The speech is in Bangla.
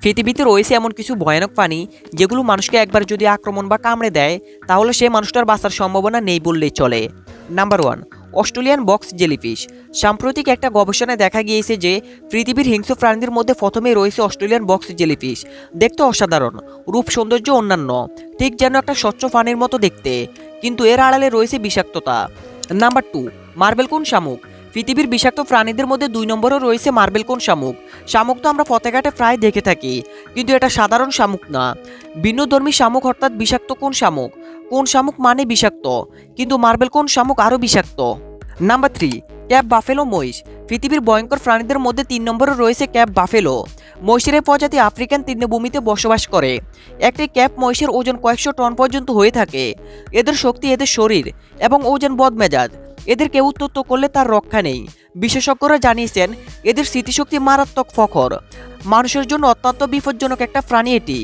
পৃথিবীতে রয়েছে এমন কিছু ভয়ানক প্রাণী যেগুলো মানুষকে একবার যদি আক্রমণ বা কামড়ে দেয় তাহলে সে মানুষটার বাঁচার সম্ভাবনা নেই বললেই চলে। Number 1, Australian box jellyfish. সাম্প্রতিক একটা গবেষণায় দেখা গিয়েছে যে পৃথিবীর হিংস্র প্রাণীদের মধ্যে প্রথমেই রয়েছে অস্ট্রেলিয়ান বক্স জেলিফিশ। দেখতে অসাধারণ, রূপ সৌন্দর্য অন্যান্য, ঠিক যেন একটা স্বচ্ছ পানির মতো দেখতে, কিন্তু এর আড়ালে রয়েছে বিষাক্ততা। নাম্বার 2, মার্বেল কোন শামুক। পৃথিবীর বিষাক্ত প্রাণীদের মধ্যে 2 নম্বরে রয়েছে মার্বেল কোন শামুক। শামুক তো আমরা পথে ঘাটে প্রায় দেখে থাকি, কিন্তু এটা সাধারণ শামুক না। ভিন্নধর্মী শামুক অর্থাৎ বিষাক্ত কোন শামুক। কোন শামুক মানে বিষাক্ত, কিন্তু মার্বেল কোন শামুক আরও বিষাক্ত। নাম্বার 3, ক্যাপ বাফেলো মহিষ। পৃথিবীর ভয়ঙ্কর প্রাণীদের মধ্যে 3 নম্বরে রয়েছে ক্যাপ বাফেলো। মহিষের এই প্রজাতি আফ্রিকান তৃণভূমিতে বসবাস করে। একটি ক্যাপ মহিষের ওজন কয়েকশো টন পর্যন্ত হয়ে থাকে। এদের শক্তি, এদের শরীর এবং ওজন বদমেজাজ। এদের কেউ উত্তক্ত করলে তার রক্ষা নেই। বিশেষজ্ঞরা জানিয়েছেন এদের স্মৃতিশক্তি মারাত্মক প্রখর। মানুষের জন্য অত্যন্ত বিপজ্জনক একটা প্রাণী এটি।